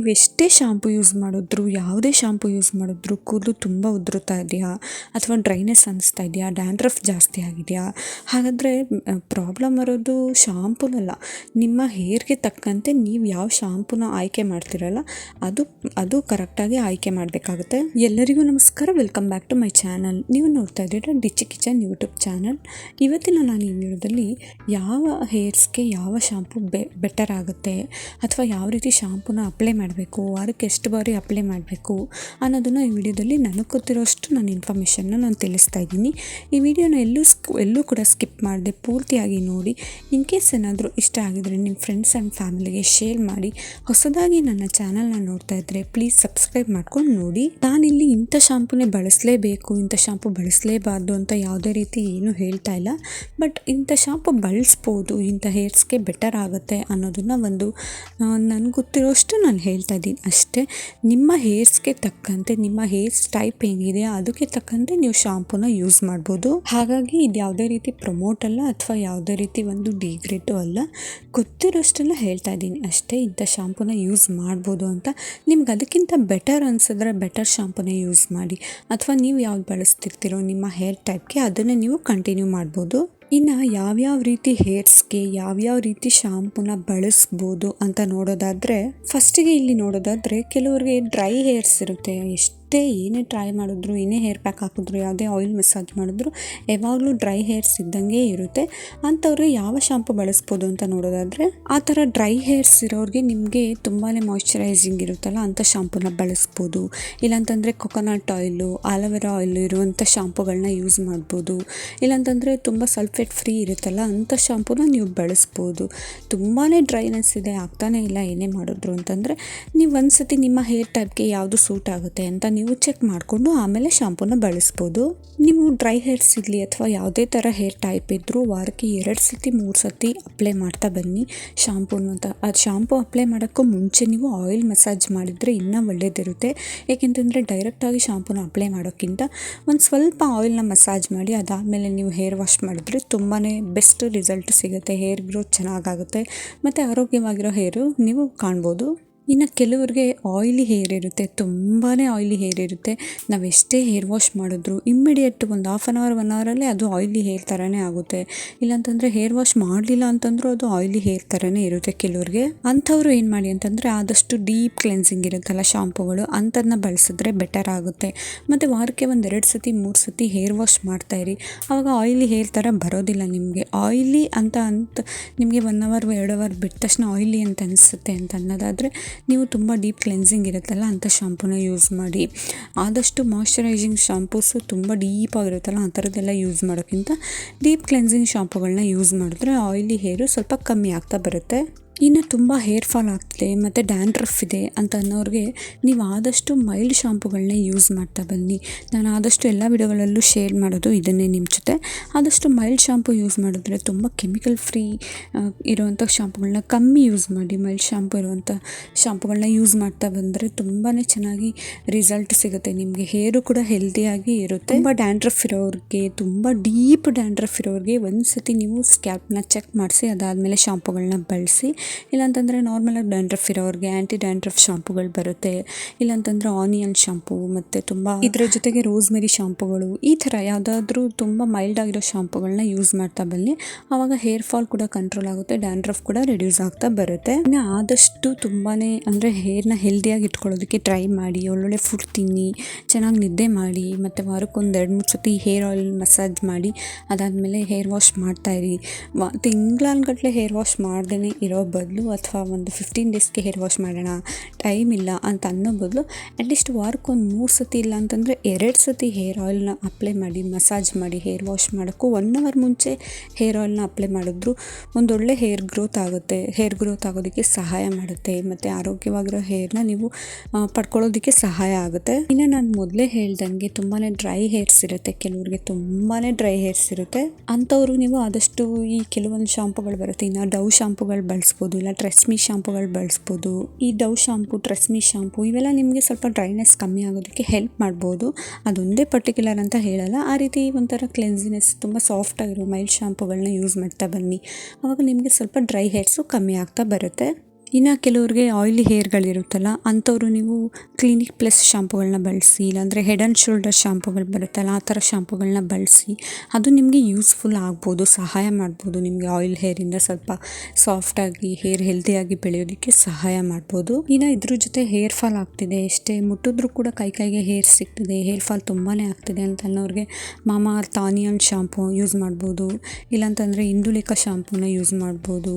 ನೀವೆಷ್ಟೇ shampoo use ಮಾಡಿದ್ರು, ಯಾವುದೇ shampoo use ಮಾಡಿದ್ರು ಕೂದಲು ತುಂಬ ಉದುರುತ್ತಾ ಇದೆಯಾ ಅಥವಾ ಡ್ರೈನೆಸ್ ಅನಿಸ್ತಾ ಇದೆಯಾ, ಡ್ಯಾಂಡ್ರಫ್ ಜಾಸ್ತಿ ಆಗಿದೆಯಾ? ಹಾಗಾದರೆ ಪ್ರಾಬ್ಲಮ್ ಬರೋದು ಶಾಂಪೂನಲ್ಲ, ನಿಮ್ಮ ಹೇರ್ಗೆ ತಕ್ಕಂತೆ ನೀವು ಯಾವ ಶಾಂಪೂನ ಆಯ್ಕೆ ಮಾಡ್ತಿರಲ್ಲ ಅದು ಕರೆಕ್ಟಾಗಿ ಆಯ್ಕೆ ಮಾಡಬೇಕಾಗುತ್ತೆ. ಎಲ್ಲರಿಗೂ ನಮಸ್ಕಾರ, welcome back to my channel. ನೀವು ನೋಡ್ತಾ ಇದ್ದೀರಾ ಡಿಚಿ ಕಿಚನ್ ಯೂಟ್ಯೂಬ್ ಚಾನಲ್. ಇವತ್ತಿನ ನಾನು ಈ ವಿಡಿಯೋದಲ್ಲಿ ಯಾವ ಹೇರ್ಸ್ಗೆ ಯಾವ ಶಾಂಪು ಬೆಟರ್ ಆಗುತ್ತೆ ಅಥವಾ ಯಾವ ರೀತಿ ಶಾಂಪೂನ ಅಪ್ಲೈ ಮಾಡಬೇಕು, ವಾರಕ್ಕೆ ಎಷ್ಟು ಬಾರಿ ಅಪ್ಲೈ ಮಾಡಬೇಕು ಅನ್ನೋದನ್ನು ಈ ವಿಡಿಯೋದಲ್ಲಿ ನನಗೆ ಗೊತ್ತಿರೋಷ್ಟು ನಾನು ಇನ್ಫಾರ್ಮೇಷನ್ನ ನಾನು ತಿಳಿಸ್ತಾ ಇದ್ದೀನಿ. ಈ ವಿಡಿಯೋನ ಎಲ್ಲೂ ಕೂಡ ಸ್ಕಿಪ್ ಮಾಡದೆ ಪೂರ್ತಿಯಾಗಿ ನೋಡಿ. ಇನ್ ಕೇಸ್ ಏನಾದರೂ ಇಷ್ಟ ಆಗಿದರೆ ನಿಮ್ಮ ಫ್ರೆಂಡ್ಸ್ ಆ್ಯಂಡ್ ಫ್ಯಾಮಿಲಿಗೆ ಶೇರ್ ಮಾಡಿ. ಹೊಸದಾಗಿ ನನ್ನ ಚಾನಲ್ನ ನೋಡ್ತಾ ಇದ್ದರೆ ಪ್ಲೀಸ್ ಸಬ್ಸ್ಕ್ರೈಬ್ ಮಾಡ್ಕೊಂಡು ನೋಡಿ. ನಾನಿಲ್ಲಿ ಇಂಥ ಶಾಂಪೂನೇ ಬಳಸಲೇಬೇಕು, ಇಂಥ ಶಾಂಪು ಬಳಸಲೇಬಾರ್ದು ಅಂತ ಯಾವುದೇ ರೀತಿ ಏನೂ ಹೇಳ್ತಾ ಇಲ್ಲ. ಬಟ್ ಇಂಥ ಶಾಂಪು ಬಳಸ್ಬೋದು, ಇಂಥ ಹೇರ್ಸ್ಗೆ ಬೆಟರ್ ಆಗುತ್ತೆ ಅನ್ನೋದನ್ನು ನನಗೆ ಗೊತ್ತಿರೋಷ್ಟು ನಾನು ಹೇಳ್ತಾ ಇದ್ದೀನಿ ಅಷ್ಟೇ. ನಿಮ್ಮ ಹೇರ್ಸ್ಗೆ ತಕ್ಕಂತೆ, ನಿಮ್ಮ ಹೇರ್ಸ್ ಟೈಪ್ ಹೆಂಗಿದೆ ಅದಕ್ಕೆ ತಕ್ಕಂತೆ ನೀವು ಶಾಂಪೂನ ಯೂಸ್ ಮಾಡ್ಬೋದು. ಹಾಗಾಗಿ ಇದು ಯಾವುದೇ ರೀತಿ ಪ್ರಮೋಟ್ ಅಲ್ಲ ಅಥವಾ ಯಾವುದೇ ರೀತಿ ಒಂದು ಡಿಗ್ರೇಡು ಅಲ್ಲ, ಗೊತ್ತಿರೋಷ್ಟೆಲ್ಲ ಹೇಳ್ತಾ ಇದ್ದೀನಿ ಅಷ್ಟೇ. ಇಂಥ ಶಾಂಪೂನ ಯೂಸ್ ಮಾಡ್ಬೋದು ಅಂತ. ನಿಮ್ಗೆ ಅದಕ್ಕಿಂತ ಬೆಟರ್ ಅನಿಸಿದ್ರೆ ಬೆಟರ್ ಶಾಂಪೂನ ಯೂಸ್ ಮಾಡಿ, ಅಥವಾ ನೀವು ಯಾವ್ದು ಬಳಸ್ತಿರ್ತೀರೋ ನಿಮ್ಮ ಹೇರ್ ಟೈಪ್ಗೆ ಅದನ್ನೇ ನೀವು ಕಂಟಿನ್ಯೂ ಮಾಡ್ಬೋದು. ಇನ್ನು ಯಾವ್ಯಾವ ರೀತಿ ಹೇರ್ಸ್ಗೆ ಯಾವ್ಯಾವ ರೀತಿ ಶಾಂಪೂನ ಬಳಸ್ಬೋದು ಅಂತ ನೋಡೋದಾದರೆ, ಫಸ್ಟಿಗೆ ಇಲ್ಲಿ ನೋಡೋದಾದರೆ ಕೆಲವ್ರಿಗೆ ಡ್ರೈ ಹೇರ್ಸ್ ಇರುತ್ತೆ. ಏನೇ ಟ್ರೈ ಮಾಡಿದ್ರು, ಏನೇ ಹೇರ್ ಪ್ಯಾಕ್ ಹಾಕಿದ್ರು, ಯಾವುದೇ ಆಯಿಲ್ ಮಸಾಜ್ ಮಾಡಿದ್ರು ಯಾವಾಗಲೂ ಡ್ರೈ ಹೇರ್ಸ್ ಇದ್ದಂಗೆ ಇರುತ್ತೆ. ಅಂಥವ್ರಿಗೆ ಯಾವ ಶಾಂಪು ಬಳಸ್ಬೋದು ಅಂತ ನೋಡೋದಾದರೆ, ಆ ಥರ ಡ್ರೈ ಹೇರ್ಸ್ ಇರೋರಿಗೆ ನಿಮಗೆ ತುಂಬಾ ಮಾಯ್ಶ್ಚರೈಸಿಂಗ್ ಇರುತ್ತಲ್ಲ ಅಂಥ ಶಾಂಪೂನ ಬಳಸ್ಬೋದು. ಇಲ್ಲಾಂತಂದರೆ ಕೊಕೊನಟ್ ಆಯಿಲು, ಆಲೋವೆರಾ ಆಯಿಲು ಇರುವಂಥ ಶಾಂಪುಗಳನ್ನ ಯೂಸ್ ಮಾಡ್ಬೋದು. ಇಲ್ಲಾಂತಂದರೆ ತುಂಬ ಸಲ್ಫೇಟ್ ಫ್ರೀ ಇರುತ್ತಲ್ಲ ಅಂಥ ಶಾಂಪೂನ ನೀವು ಬಳಸ್ಬೋದು. ತುಂಬಾ ಡ್ರೈನೆಸ್ ಇದೆ, ಆಗ್ತಾನೇ ಇಲ್ಲ ಏನೇ ಮಾಡಿದ್ರು ಅಂತಂದರೆ ನೀವು ಒಂದ್ಸತಿ ನಿಮ್ಮ ಹೇರ್ ಟೈಪ್ಗೆ ಯಾವುದು ಸೂಟ್ ಆಗುತ್ತೆ ಅಂತ ನೀವು ಚೆಕ್ ಮಾಡಿಕೊಂಡು ಆಮೇಲೆ ಶಾಂಪೂನ ಬಳಸ್ಬೋದು. ನೀವು ಡ್ರೈ ಹೇರ್ಸ್ ಇರಲಿ ಅಥವಾ ಯಾವುದೇ ಥರ ಹೇರ್ ಟೈಪ್ ಇದ್ದರೂ ವಾರಕ್ಕೆ 2 ಸತಿ 3 ಸತಿ ಅಪ್ಲೈ ಮಾಡ್ತಾ ಬನ್ನಿ ಶಾಂಪೂನ ಅಂತ. ಅದು ಶಾಂಪು ಅಪ್ಲೈ ಮಾಡೋಕ್ಕೂ ಮುಂಚೆ ನೀವು ಆಯಿಲ್ ಮಸಾಜ್ ಮಾಡಿದರೆ ಇನ್ನೂ ಒಳ್ಳೆಯದಿರುತ್ತೆ. ಏಕೆಂತಂದರೆ ಡೈರೆಕ್ಟಾಗಿ ಶಾಂಪೂನ ಅಪ್ಲೈ ಮಾಡೋಕ್ಕಿಂತ ಒಂದು ಸ್ವಲ್ಪ ಆಯಿಲ್ನ ಮಸಾಜ್ ಮಾಡಿ ಅದಾದಮೇಲೆ ನೀವು ಹೇರ್ ವಾಶ್ ಮಾಡಿದ್ರೆ ತುಂಬಾ ಬೆಸ್ಟ್ ರಿಸಲ್ಟ್ ಸಿಗುತ್ತೆ. ಹೇರ್ ಗ್ರೋತ್ ಚೆನ್ನಾಗಾಗುತ್ತೆ ಮತ್ತು ಆರೋಗ್ಯವಾಗಿರೋ ಹೇರು ನೀವು ಕಾಣ್ಬೋದು. ಇನ್ನು ಕೆಲವ್ರಿಗೆ ಆಯಿಲಿ ಹೇರ್ ಇರುತ್ತೆ, ತುಂಬಾ ಆಯಿಲಿ ಹೇರ್ ಇರುತ್ತೆ. ನಾವು ಎಷ್ಟೇ ಹೇರ್ ವಾಶ್ ಮಾಡಿದ್ರು ಇಮ್ಮಿಡಿಯೇಟ್ ಒಂದು 1/2 ಅವರ್ 1 ಅವರಲ್ಲೇ ಅದು ಆಯಿಲಿ ಹೇರ್ ಥರನೇ ಆಗುತ್ತೆ. ಇಲ್ಲಾಂತಂದರೆ ಹೇರ್ ವಾಶ್ ಮಾಡಲಿಲ್ಲ ಅಂತಂದ್ರೂ ಅದು ಆಯಿಲಿ ಹೇರ್ ಥರನೇ ಇರುತ್ತೆ ಕೆಲವ್ರಿಗೆ. ಅಂಥವ್ರು ಏನು ಮಾಡಿ ಅಂತಂದರೆ ಆದಷ್ಟು ಡೀಪ್ ಕ್ಲೆನ್ಸಿಂಗ್ ಇರುತ್ತಲ್ಲ ಶಾಂಪುಗಳು, ಅಂಥದನ್ನ ಬಳಸಿದ್ರೆ ಬೆಟರ್ ಆಗುತ್ತೆ. ಮತ್ತು ವಾರಕ್ಕೆ 2 ಸತಿ 3 ಸತಿ ಹೇರ್ ವಾಶ್ ಮಾಡ್ತಾಯಿರಿ. ಆವಾಗ ಆಯಿಲಿ ಹೇರ್ ಥರ ಬರೋದಿಲ್ಲ ನಿಮಗೆ. ಆಯಿಲಿ ಅಂತ ನಿಮಗೆ 1 ಅವರ್ 2 ಅವರ್ ಬಿಟ್ಟ ತಕ್ಷಣ ಆಯಿಲಿ ಅಂತ ಅನಿಸುತ್ತೆ ಅಂತ ಅನ್ನೋದಾದರೆ ನೀವು ತುಂಬ ಡೀಪ್ ಕ್ಲೆನ್ಸಿಂಗ್ ಇರುತ್ತಲ್ಲ ಅಂಥ ಶಾಂಪೂನ ಯೂಸ್ ಮಾಡಿ. ಆದಷ್ಟು ಮಾಯ್ಶ್ಚರೈಸಿಂಗ್ ಶಾಂಪೂಸು ತುಂಬ ಡೀಪಾಗಿರುತ್ತಲ್ಲ ಆ ಥರದ್ದೆಲ್ಲ ಯೂಸ್ ಮಾಡೋಕ್ಕಿಂತ ಡೀಪ್ ಕ್ಲೆನ್ಸಿಂಗ್ ಶಾಂಪುಗಳನ್ನ ಯೂಸ್ ಮಾಡಿದ್ರೆ ಆಯಿಲಿ ಹೇರು ಸ್ವಲ್ಪ ಕಮ್ಮಿ ಆಗ್ತಾ ಬರುತ್ತೆ. ಇನ್ನು ತುಂಬ ಹೇರ್ ಫಾಲ್ ಆಗ್ತಿದೆ ಮತ್ತು ಡ್ಯಾಂಡ್ರಫ್ ಇದೆ ಅಂತ ಅನ್ನೋರಿಗೆ ನೀವು ಆದಷ್ಟು ಮೈಲ್ಡ್ ಶಾಂಪುಗಳನ್ನೇ ಯೂಸ್ ಮಾಡ್ತಾ ಬನ್ನಿ. ನಾನು ಆದಷ್ಟು ಎಲ್ಲ ವಿಡಿಯೋಗಳಲ್ಲೂ ಶೇರ್ ಮಾಡೋದು ಇದನ್ನೇ ನಿಮ್ಮ ಜೊತೆ. ಆದಷ್ಟು ಮೈಲ್ಡ್ ಶಾಂಪು ಯೂಸ್ ಮಾಡಿದ್ರೆ ತುಂಬ ಕೆಮಿಕಲ್ ಫ್ರೀ ಇರುವಂಥ ಶಾಂಪುಗಳನ್ನ ಕಮ್ಮಿ ಯೂಸ್ ಮಾಡಿ. ಮೈಲ್ಡ್ ಶಾಂಪು ಇರುವಂಥ ಶಾಂಪುಗಳನ್ನ ಯೂಸ್ ಮಾಡ್ತಾ ಬಂದರೆ ತುಂಬಾ ಚೆನ್ನಾಗಿ ರಿಸಲ್ಟ್ ಸಿಗುತ್ತೆ ನಿಮಗೆ. ಹೇರು ಕೂಡ ಹೆಲ್ದಿಯಾಗಿ ಇರುತ್ತೆ. ತುಂಬ ಡ್ಯಾಂಡ್ರಫ್ ಇರೋರಿಗೆ, ತುಂಬ ಡೀಪ್ ಡ್ಯಾಂಡ್ರಫ್ ಇರೋರಿಗೆ ಒಂದು ಸತಿ ನೀವು ಸ್ಕ್ಯಾಲ್ಪ್ನ ಚೆಕ್ ಮಾಡಿಸಿ ಅದಾದಮೇಲೆ ಶಾಂಪುಗಳನ್ನ ಬಳಸಿ. ಇಲ್ಲಾಂತಂದರೆ ನಾರ್ಮಲಾಗಿ ಡ್ಯಾಂಡ್ರಫ್ ಇರೋರಿಗೆ ಆ್ಯಂಟಿ ಡ್ಯಾಂಡ್ರಫ್ ಶಾಂಪುಗಳು ಬರುತ್ತೆ. ಇಲ್ಲಾಂತಂದರೆ ಆನಿಯನ್ ಶಾಂಪು ಮತ್ತು ತುಂಬ ಇದರ ಜೊತೆಗೆ ರೋಸ್ಮೆರಿ ಶಾಂಪುಗಳು, ಈ ಥರ ಯಾವುದಾದ್ರೂ ತುಂಬ ಮೈಲ್ಡ್ ಆಗಿರೋ ಶಾಂಪುಗಳನ್ನ ಯೂಸ್ ಮಾಡ್ತಾ ಬನ್ನಿ. ಆವಾಗ ಹೇರ್ ಫಾಲ್ ಕೂಡ ಕಂಟ್ರೋಲ್ ಆಗುತ್ತೆ, ಡ್ಯಾಂಡ್ರಫ್ ಕೂಡ ರಿಡ್ಯೂಸ್ ಆಗ್ತಾ ಬರುತ್ತೆ. ಇನ್ನು ಆದಷ್ಟು ತುಂಬಾ ಅಂದರೆ ಹೇರ್ನ ಹೆಲ್ದಿಯಾಗಿ ಇಟ್ಕೊಳ್ಳೋದಕ್ಕೆ ಟ್ರೈ ಮಾಡಿ. ಒಳ್ಳೊಳ್ಳೆ ಫುಡ್ ತಿನ್ನಿ, ಚೆನ್ನಾಗಿ ನಿದ್ದೆ ಮಾಡಿ ಮತ್ತು ವಾರಕ್ಕೆ 2-3 ಸತಿ ಹೇರ್ ಆಯಿಲ್ ಮಸಾಜ್ ಮಾಡಿ ಅದಾದಮೇಲೆ ಹೇರ್ ವಾಶ್ ಮಾಡ್ತಾಯಿರಿ. ತಿಂಗಳಾನ್ಗಟ್ಟಲೆ ಹೇರ್ ವಾಶ್ ಮಾಡ್ದೇ ಇರೋ ಬದಲು ಅಥವಾ ಒಂದು 15 ಡೇಸ್ಗೆ ಹೇರ್ ವಾಶ್ ಮಾಡೋಣ, ಟೈಮ್ ಇಲ್ಲ ಅಂತ ಅನ್ನೋ ಬದಲು ಅಟ್ಲೀಸ್ಟ್ ವಾರಕ್ಕೆ 3 ಸತಿ ಇಲ್ಲ ಅಂತಂದರೆ 2 ಸತಿ ಹೇರ್ ಆಯಿಲ್ನ ಅಪ್ಲೈ ಮಾಡಿ, ಮಸಾಜ್ ಮಾಡಿ. ಹೇರ್ ವಾಶ್ ಮಾಡೋಕ್ಕೂ 1 ಅವರ್ ಮುಂಚೆ ಹೇರ್ ಆಯಿಲ್ನ ಅಪ್ಲೈ ಮಾಡಿದ್ರು ಒಂದೊಳ್ಳೆ ಹೇರ್ ಗ್ರೋತ್ ಆಗುತ್ತೆ. ಹೇರ್ ಗ್ರೋತ್ ಆಗೋದಕ್ಕೆ ಸಹಾಯ ಮಾಡುತ್ತೆ ಮತ್ತು ಆರೋಗ್ಯವಾಗಿರೋ ಹೇರ್ನ ನೀವು ಪಡ್ಕೊಳ್ಳೋದಕ್ಕೆ ಸಹಾಯ ಆಗುತ್ತೆ. ಇನ್ನು ನಾನು ಮೊದಲೇ ಹೇಳ್ದಂಗೆ ತುಂಬಾ ಡ್ರೈ ಹೇರ್ಸ್ ಇರುತ್ತೆ, ಕೆಲವ್ರಿಗೆ ತುಂಬಾ ಡ್ರೈ ಹೇರ್ಸ್ ಇರುತ್ತೆ. ಅಂಥವ್ರು ನೀವು ಆದಷ್ಟು ಈ ಕೆಲವೊಂದು ಶಾಂಪುಗಳು ಬರುತ್ತೆ. ಇನ್ನು ಡವ್ ಶಾಂಪುಗಳು ಬಳಸ್ಬೋದು, ಇಲ್ಲ ಟ್ರೆಸ್ಮಿ ಶಾಂಪುಗಳು ಬಳಸ್ಬೋದು. ಈ ಡವ್ ಶಾಂಪು, ಟ್ರೆಸ್ಮಿ ಶಾಂಪು ಇವೆಲ್ಲ ನಿಮಗೆ ಸ್ವಲ್ಪ ಡ್ರೈನೆಸ್ ಕಮ್ಮಿ ಆಗೋದಕ್ಕೆ ಹೆಲ್ಪ್ ಮಾಡ್ಬೋದು. ಅದೊಂದೇ ಪರ್ಟಿಕ್ಯುಲರ್ ಅಂತ ಹೇಳಲ್ಲ. ಆ ರೀತಿ ಒಂಥರ ಕ್ಲೆನ್ಸಿನೆಸ್ ತುಂಬ ಸಾಫ್ಟಾಗಿರೋ ಮೈಲ್ಡ್ ಶಾಂಪುಗಳನ್ನ ಯೂಸ್ ಮಾಡ್ತಾ ಬನ್ನಿ. ಆವಾಗ ನಿಮಗೆ ಸ್ವಲ್ಪ ಡ್ರೈ ಹೇರ್ಸು ಕಮ್ಮಿ ಆಗ್ತಾ ಬರುತ್ತೆ. ಇನ್ನು ಕೆಲವ್ರಿಗೆ ಆಯಿಲಿ ಹೇರ್ಗಳಿರುತ್ತಲ್ಲ ಅಂಥವ್ರು ನೀವು ಕ್ಲಿನಿಕ್ ಪ್ಲಸ್ ಶಾಂಪುಗಳನ್ನ ಬಳಸಿ, ಇಲ್ಲಾಂದರೆ ಹೆಡ್ ಆ್ಯಂಡ್ ಶೋಲ್ಡರ್ ಶಾಂಪುಗಳು ಬರುತ್ತಲ್ಲ ಆ ಥರ ಶಾಂಪುಗಳನ್ನ ಬಳಸಿ. ಅದು ನಿಮಗೆ ಯೂಸ್ಫುಲ್ ಆಗ್ಬೋದು, ಸಹಾಯ ಮಾಡ್ಬೋದು. ನಿಮಗೆ ಆಯಿಲ್ ಹೇರಿಂದ ಸ್ವಲ್ಪ ಸಾಫ್ಟಾಗಿ ಹೇರ್ ಹೆಲ್ದಿಯಾಗಿ ಬೆಳೆಯೋದಕ್ಕೆ ಸಹಾಯ ಮಾಡ್ಬೋದು. ಇನ್ನು ಇದ್ರ ಜೊತೆ ಹೇರ್ ಫಾಲ್ ಆಗ್ತಿದೆ, ಎಷ್ಟೇ ಮುಟ್ಟಿದ್ರೂ ಕೂಡ ಕೈಗೆ ಹೇರ್ ಸಿಗ್ತಿದೆ, ಹೇರ್ ಫಾಲ್ ತುಂಬಾ ಆಗ್ತಿದೆ ಅಂತ ಅನ್ನೋರಿಗೆ ಮಾಮಾ ಅರ್ತ್ ಆನಿಯನ್ ಶಾಂಪು ಯೂಸ್ ಮಾಡ್ಬೋದು. ಇಲ್ಲಾಂತಂದರೆ ಇಂಡುಲೇಖ ಶಾಂಪೂನ ಯೂಸ್ ಮಾಡ್ಬೋದು.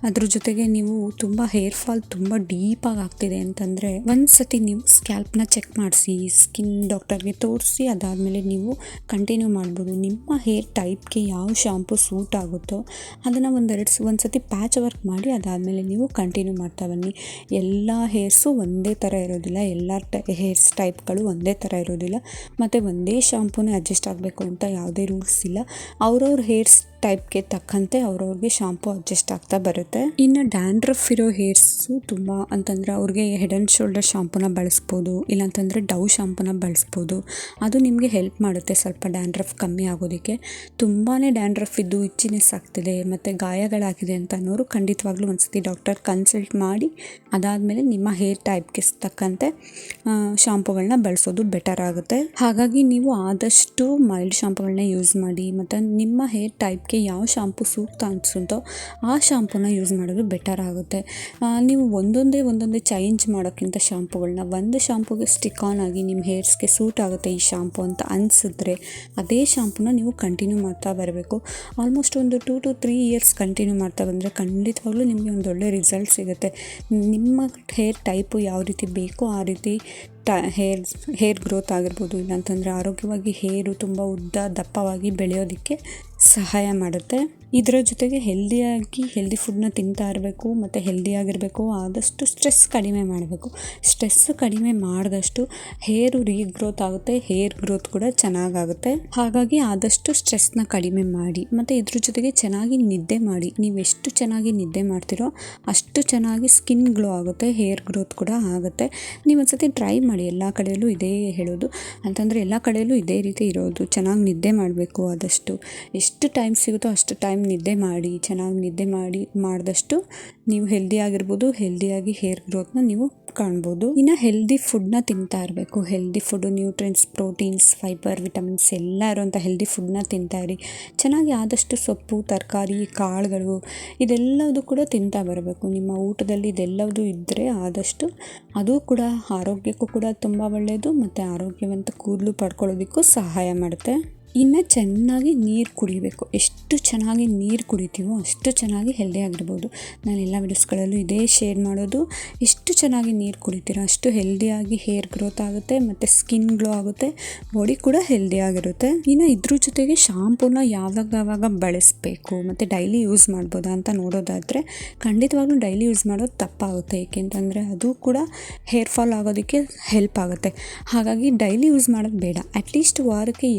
ಅದ್ರ ಜೊತೆಗೆ ನೀವು ತುಂಬ ಹೇರ್ ಫಾಲ್ ತುಂಬ ಡೀಪಾಗಿ ಆಗ್ತಿದೆ ಅಂತಂದರೆ ಒಂದ್ಸತಿ ನೀವು ಸ್ಕ್ಯಾಲ್ಪ್ನ ಚೆಕ್ ಮಾಡಿಸಿ, ಸ್ಕಿನ್ ಡಾಕ್ಟರ್ಗೆ ತೋರಿಸಿ, ಅದಾದಮೇಲೆ ನೀವು ಕಂಟಿನ್ಯೂ ಮಾಡ್ಬೋದು. ನಿಮ್ಮ ಹೇರ್ ಟೈಪ್ಗೆ ಯಾವ ಶಾಂಪು ಸೂಟ್ ಆಗುತ್ತೋ ಅದನ್ನು ಒಂದ್ಸತಿ ಪ್ಯಾಚ್ ವರ್ಕ್ ಮಾಡಿ ಅದಾದಮೇಲೆ ನೀವು ಕಂಟಿನ್ಯೂ ಮಾಡ್ತಾ ಬನ್ನಿ. ಎಲ್ಲ ಹೇರ್ಸು ಒಂದೇ ಥರ ಇರೋದಿಲ್ಲ, ಎಲ್ಲ ಹೇರ್ಸ್ ಟೈಪ್ಗಳು ಒಂದೇ ಥರ ಇರೋದಿಲ್ಲ, ಮತ್ತು ಒಂದೇ ಶಾಂಪೂನೇ ಅಡ್ಜಸ್ಟ್ ಆಗಬೇಕು ಅಂತ ಯಾವುದೇ ರೂಲ್ಸ್ ಇಲ್ಲ. ಅವ್ರವ್ರ ಹೇರ್ಸ್ ಟೈಪ್ಗೆ ತಕ್ಕಂತೆ ಅವ್ರವ್ರಿಗೆ ಶಾಂಪು ಅಡ್ಜಸ್ಟ್ ಆಗ್ತಾ ಬರುತ್ತೆ. ಇನ್ನು ಡ್ಯಾಂಡ್ರಫ್ ಇರೋ ಹೇರ್ಸು ತುಂಬ ಅಂತಂದರೆ ಅವ್ರಿಗೆ ಹೆಡ್ ಆ್ಯಂಡ್ ಶೋಲ್ಡರ್ ಶಾಂಪೂನ ಬಳಸ್ಬೋದು, ಇಲ್ಲಾಂತಂದರೆ ಡವ್ ಶಾಂಪೂನ ಬಳಸ್ಬೋದು. ಅದು ನಿಮಗೆ ಹೆಲ್ಪ್ ಮಾಡುತ್ತೆ ಸ್ವಲ್ಪ ಡ್ಯಾಂಡ್ರಫ್ ಕಮ್ಮಿ ಆಗೋದಕ್ಕೆ. ತುಂಬಾ ಡ್ಯಾಂಡ್ರಫ್ ಇದ್ದು ಇಚ್ಚಿನೆಸ್ ಆಗ್ತಿದೆ ಮತ್ತು ಗಾಯಗಳಾಗಿದೆ ಅಂತ ಅನ್ನೋರು ಖಂಡಿತವಾಗ್ಲೂ ಒಂದ್ಸತಿ ಡಾಕ್ಟರ್ ಕನ್ಸಲ್ಟ್ ಮಾಡಿ ಅದಾದಮೇಲೆ ನಿಮ್ಮ ಹೇರ್ ಟೈಪ್ಗೆ ತಕ್ಕಂತೆ ಶಾಂಪುಗಳನ್ನ ಬಳಸೋದು ಬೆಟರ್ ಆಗುತ್ತೆ. ಹಾಗಾಗಿ ನೀವು ಆದಷ್ಟು ಮೈಲ್ಡ್ ಶಾಂಪುಗಳನ್ನ ಯೂಸ್ ಮಾಡಿ, ಮತ್ತು ನಿಮ್ಮ ಹೇರ್ ಟೈಪ್ಗೆ ಯಾವ ಶಾಂಪು ಸೂಕ್ತ ಅನಿಸುತ್ತೋ ಆ ಶಾಂಪೂನ ಯೂಸ್ ಮಾಡೋದು ಬೆಟರ್ ಆಗುತ್ತೆ. ನೀವು ಒಂದೊಂದೇ ಚೇಂಜ್ ಮಾಡೋಕ್ಕಿಂತ ಶಾಂಪುಗಳನ್ನ ಒಂದು ಶಾಂಪುಗೆ ಸ್ಟಿಕ್ ಆನ್ ಆಗಿ ನಿಮ್ಮ ಹೇರ್ಸ್ಗೆ ಸೂಟ್ ಆಗುತ್ತೆ ಈ ಶಾಂಪು ಅಂತ ಅನಿಸಿದ್ರೆ ಅದೇ ಶಾಂಪೂನ ನೀವು ಕಂಟಿನ್ಯೂ ಮಾಡ್ತಾ ಬರಬೇಕು. ಆಲ್ಮೋಸ್ಟ್ ಒಂದು 2 to 3 ಇಯರ್ಸ್ ಕಂಟಿನ್ಯೂ ಮಾಡ್ತಾ ಬಂದರೆ ಖಂಡಿತವಾಗ್ಲೂ ನಿಮಗೆ ಒಂದು ಒಳ್ಳೆ ರಿಸಲ್ಟ್ ಸಿಗುತ್ತೆ. ನಿಮ್ಮ ಹೇರ್ ಟೈಪು ಯಾವ ರೀತಿ ಬೇಕೋ ಆ ರೀತಿ ಹೇರ್ ಗ್ರೋತ್ ಆಗಿರ್ಬೋದು, ಇಲ್ಲಾಂತಂದರೆ ಆರೋಗ್ಯವಾಗಿ ಹೇರು ತುಂಬ ಉದ್ದ ದಪ್ಪವಾಗಿ ಬೆಳೆಯೋದಕ್ಕೆ ಸಹಾಯ ಮಾಡುತ್ತೆ. ಇದರ ಜೊತೆಗೆ ಹೆಲ್ದಿ ಫುಡ್ನ ತಿಂತಾ ಇರಬೇಕು ಮತ್ತು ಹೆಲ್ದಿಯಾಗಿರಬೇಕು. ಆದಷ್ಟು ಸ್ಟ್ರೆಸ್ ಕಡಿಮೆ ಮಾಡಬೇಕು. ಸ್ಟ್ರೆಸ್ ಕಡಿಮೆ ಮಾಡಿದಷ್ಟು ಹೇರು ರೀಗ್ರೋತ್ ಆಗುತ್ತೆ, ಹೇರ್ ಗ್ರೋತ್ ಕೂಡ ಚೆನ್ನಾಗಾಗುತ್ತೆ. ಹಾಗಾಗಿ ಆದಷ್ಟು ಸ್ಟ್ರೆಸ್ನ ಕಡಿಮೆ ಮಾಡಿ ಮತ್ತು ಇದ್ರ ಜೊತೆಗೆ ಚೆನ್ನಾಗಿ ನಿದ್ದೆ ಮಾಡಿ. ನೀವು ಎಷ್ಟು ಚೆನ್ನಾಗಿ ನಿದ್ದೆ ಮಾಡ್ತೀರೋ ಅಷ್ಟು ಚೆನ್ನಾಗಿ ಸ್ಕಿನ್ ಗ್ಲೋ ಆಗುತ್ತೆ, ಹೇರ್ ಗ್ರೋತ್ ಕೂಡ ಆಗುತ್ತೆ. ನೀವು ಒಂದ್ಸತಿ ಟ್ರೈ ಮಾಡಿ. ಎಲ್ಲ ಕಡೆಯಲ್ಲೂ ಇದೇ ಹೇಳೋದು ಅಂತಂದರೆ ಎಲ್ಲ ಕಡೆಯಲ್ಲೂ ಇದೇ ರೀತಿ ಇರೋದು. ಚೆನ್ನಾಗಿ ನಿದ್ದೆ ಮಾಡಬೇಕು. ಆದಷ್ಟು ಎಷ್ಟು ಟೈಮ್ ಸಿಗುತ್ತೋ ಅಷ್ಟು ಟೈಮ್ ನಿದ್ದೆ ಮಾಡಿ. ಚೆನ್ನಾಗಿ ನಿದ್ದೆ ಮಾಡಿದಷ್ಟು ನೀವು ಹೆಲ್ದಿಯಾಗಿರ್ಬೋದು, ಹೆಲ್ದಿಯಾಗಿ ಹೇರ್ ಗ್ರೋತ್ನ ನೀವು ಕಾಣ್ಬೋದು. ಇನ್ನು ಹೆಲ್ದಿ ಫುಡ್ನ ತಿಂತಾ ಇರಬೇಕು. Healthy food nutrients, proteins, fibre, vitamins ಎಲ್ಲ ಇರೋಂಥ ಹೆಲ್ದಿ ಫುಡ್ನ ತಿಂತಾ ಇರಿ. ಚೆನ್ನಾಗಿ ಆದಷ್ಟು ಸೊಪ್ಪು, ತರಕಾರಿ, ಕಾಳುಗಳು ಇದೆಲ್ಲದು ಕೂಡ ತಿಂತಾ ಬರಬೇಕು. ನಿಮ್ಮ ಊಟದಲ್ಲಿ ಇದೆಲ್ಲದು ಇದ್ದರೆ ಆದಷ್ಟು ಅದು ಕೂಡ ಆರೋಗ್ಯಕ್ಕೂ ಕೂಡ ತುಂಬ ಒಳ್ಳೆಯದು ಮತ್ತು ಆರೋಗ್ಯವಂತ ಕೂದಲು ಪಡ್ಕೊಳ್ಳೋದಕ್ಕೂ ಸಹಾಯ ಮಾಡುತ್ತೆ. ಇನ್ನು ಚೆನ್ನಾಗಿ ನೀರು ಕುಡಿಬೇಕು. ಎಷ್ಟು ಚೆನ್ನಾಗಿ ನೀರು ಕುಡಿತೀವೋ ಅಷ್ಟು ಚೆನ್ನಾಗಿ ಹೆಲ್ದಿಯಾಗಿರ್ಬೋದು. ನಾನು ಎಲ್ಲ ವಿಡಿಯೋಸ್ಗಳಲ್ಲೂ ಇದೇ ಶೇರ್ ಮಾಡೋದು. ಎಷ್ಟು ಚೆನ್ನಾಗಿ ನೀರು ಕುಡಿತೀರೋ ಅಷ್ಟು ಹೆಲ್ದಿಯಾಗಿ ಹೇರ್ ಗ್ರೋತ್ ಆಗುತ್ತೆ ಮತ್ತು ಸ್ಕಿನ್ ಗ್ಲೋ ಆಗುತ್ತೆ, ಬಾಡಿ ಕೂಡ ಹೆಲ್ದಿಯಾಗಿರುತ್ತೆ. ಇನ್ನು ಇದ್ರ ಜೊತೆಗೆ ಶಾಂಪೂನ ಯಾವಾಗ ಬಳಸಬೇಕು ಮತ್ತು ಡೈಲಿ ಯೂಸ್ ಮಾಡ್ಬೋದಾ ಅಂತ ನೋಡೋದಾದರೆ ಖಂಡಿತವಾಗ್ಲೂ ಡೈಲಿ ಯೂಸ್ ಮಾಡೋದು ತಪ್ಪಾಗುತ್ತೆ. ಏಕೆಂತಂದರೆ ಅದು ಕೂಡ ಹೇರ್ ಫಾಲ್ ಆಗೋದಕ್ಕೆ ಹೆಲ್ಪ್ ಆಗುತ್ತೆ. ಹಾಗಾಗಿ ಡೈಲಿ ಯೂಸ್ ಮಾಡೋದು ಬೇಡ. ಅಟ್ಲೀಸ್ಟ್ ವಾರಕ್ಕೆ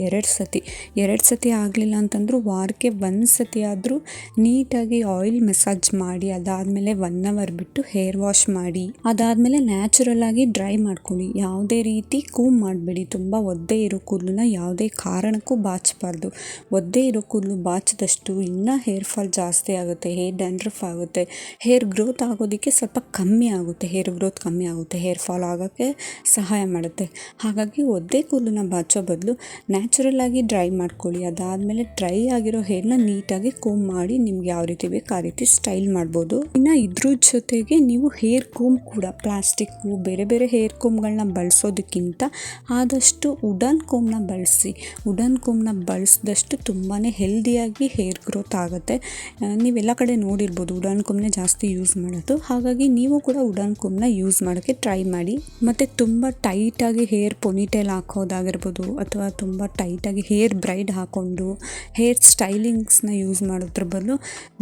2 ಸತಿ ಆಗಲಿಲ್ಲ ಅಂತಂದರೂ ವಾರಕ್ಕೆ 1 ಸತಿ ಆದರೂ ನೀಟಾಗಿ ಆಯಿಲ್ ಮಸಾಜ್ ಮಾಡಿ ಅದಾದಮೇಲೆ 1 hour ಬಿಟ್ಟು ಹೇರ್ ವಾಶ್ ಮಾಡಿ ಅದಾದಮೇಲೆ ನ್ಯಾಚುರಲ್ ಆಗಿ ಡ್ರೈ ಮಾಡ್ಕೊಳ್ಳಿ. ಯಾವುದೇ ರೀತಿ ಕೂಮ್ ಮಾಡಬೇಡಿ. ತುಂಬ ಒದ್ದೆ ಇರೋ ಕೂದಲನ್ನ ಯಾವುದೇ ಕಾರಣಕ್ಕೂ ಬಾಚಬಾರ್ದು. ಒದ್ದೆ ಇರೋ ಕೂದಲು ಬಾಚಿದಷ್ಟು ಇನ್ನೂ ಹೇರ್ ಫಾಲ್ ಜಾಸ್ತಿ ಆಗುತ್ತೆ, ಹೇರ್ ಡ್ಯಾಂಡ್ರಫ್ ಆಗುತ್ತೆ, ಹೇರ್ ಗ್ರೋತ್ ಆಗೋದಕ್ಕೆ ಸ್ವಲ್ಪ ಕಮ್ಮಿ ಆಗುತ್ತೆ. ಹೇರ್ ಫಾಲ್ ಆಗೋಕ್ಕೆ ಸಹಾಯ ಮಾಡುತ್ತೆ. ಹಾಗಾಗಿ ಒದ್ದೆ ಕೂದಲನ್ನ ಬಾಚೋ ಬದಲು ನ್ಯಾಚುರಲ್ ಆಗಿ ಡ್ರೈ ಮಾಡ್ಕೊಳ್ಳಿ. ಅದಾದಮೇಲೆ ಡ್ರೈ ಆಗಿರೋ ಹೇರ್ನ ನೀಟಾಗಿ ಕೂಮ್ ಮಾಡಿ ನಿಮ್ಗೆ ಯಾವ ರೀತಿ ಬೇಕು ಆ ರೀತಿ ಸ್ಟೈಲ್ ಮಾಡ್ಬೋದು. ಇನ್ನು ಇದ್ರ ಜೊತೆಗೆ ನೀವು ಹೇರ್ ಕೂಮ್ ಕೂಡ ಪ್ಲಾಸ್ಟಿಕ್ಕು ಬೇರೆ ಹೇರ್ ಕೂಮ್ಗಳನ್ನ ಬಳಸೋದಕ್ಕಿಂತ ಆದಷ್ಟು ವುಡನ್ ಕೂಮ್ನ ಬಳಸಿ. ವುಡನ್ ಕೂಮ್ನ ಬಳಸಿದಷ್ಟು ತುಂಬಾ ಹೆಲ್ದಿಯಾಗಿ ಹೇರ್ ಗ್ರೋತ್ ಆಗುತ್ತೆ. ನೀವೆಲ್ಲ ಕಡೆ ನೋಡಿರ್ಬೋದು ವುಡನ್ ಕೂಮ್ನೇ ಜಾಸ್ತಿ ಯೂಸ್ ಮಾಡೋದು. ಹಾಗಾಗಿ ನೀವು ಕೂಡ ವುಡನ್ ಕೂಮ್ನ ಯೂಸ್ ಮಾಡೋಕ್ಕೆ ಟ್ರೈ ಮಾಡಿ. ಮತ್ತು ತುಂಬ ಟೈಟಾಗಿ ಹೇರ್ ಪೊನಿಟೇಲ್ ಹಾಕೋದಾಗಿರ್ಬೋದು ಅಥವಾ ತುಂಬ ಟೈಟಾಗಿ ಹೇರ್ ಬ್ರೈಡ್ ಹಾಕ್ಕೊಂಡು ಹೇರ್ ಸ್ಟೈಲಿಂಗ್ಸ್ನ ಯೂಸ್ ಮಾಡೋದ್ರ ಬದಲು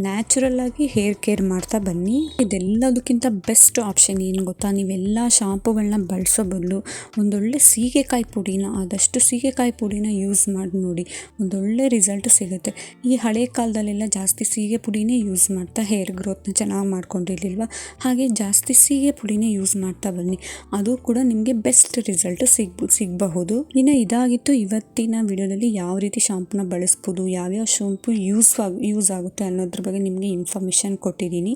ನ್ಯಾಚುರಲ್ ಆಗಿ ಹೇರ್ ಕೇರ್ ಮಾಡ್ತಾ ಬನ್ನಿ. ಇದೆಲ್ಲದಕ್ಕಿಂತ ಬೆಸ್ಟ್ ಆಪ್ಷನ್ ಏನು ಗೊತ್ತಾ? ನೀವೆಲ್ಲ ಶಾಂಪುಗಳನ್ನ ಬಳಸೋ ಬದಲು ಒಂದೊಳ್ಳೆ ಸೀಗೆಕಾಯಿ ಪುಡಿನ ಯೂಸ್ ಮಾಡಿ ನೋಡಿ, ಒಂದೊಳ್ಳೆ ರಿಸಲ್ಟ್ ಸಿಗುತ್ತೆ. ಈ ಹಳೆ ಕಾಲದಲ್ಲೆಲ್ಲ ಜಾಸ್ತಿ ಸೀಗೆ ಪುಡಿನೇ ಯೂಸ್ ಮಾಡ್ತಾ ಹೇರ್ ಗ್ರೋತ್ನ ಚೆನ್ನಾಗಿ ಮಾಡ್ಕೊಂಡಿರ್ಲಿಲ್ವ? ಹಾಗೆ ಜಾಸ್ತಿ ಸೀಗೆ ಪುಡಿನೇ ಯೂಸ್ ಮಾಡ್ತಾ ಬನ್ನಿ. ಅದು ಕೂಡ ನಿಮಗೆ ಬೆಸ್ಟ್ ರಿಸಲ್ಟ್ ಸಿಗಬಹುದು. ಇನ್ನು ಇದಾಗಿತ್ತು ಇವತ್ತಿನ ವಿಡಿಯೋದಲ್ಲಿ ಹೇಗೆ ಯಾವ ರೀತಿ ಶಾಂಪೂನ ಬಳಸ್ಬೋದು, ಯಾವ್ಯಾವ ಶಾಂಪು ಯೂಸ್ ಆಗುತ್ತೆ ಅನ್ನೋದ್ರ ಬಗ್ಗೆ ನಿಮಗೆ ಇನ್ಫಾರ್ಮೇಷನ್ ಕೊಟ್ಟಿದ್ದೀನಿ.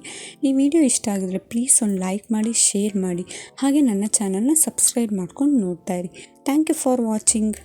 ಈ ವಿಡಿಯೋ ಇಷ್ಟ ಆಗಿದ್ರೆ ಪ್ಲೀಸ್ ಒಂದು ಲೈಕ್ ಮಾಡಿ, ಶೇರ್ ಮಾಡಿ, ಹಾಗೆ ನನ್ನ ಚಾನಲ್ನ ಸಬ್ಸ್ಕ್ರೈಬ್ ಮಾಡ್ಕೊಂಡು ನೋಡ್ತಾ ಇರಿ. Thank you for watching.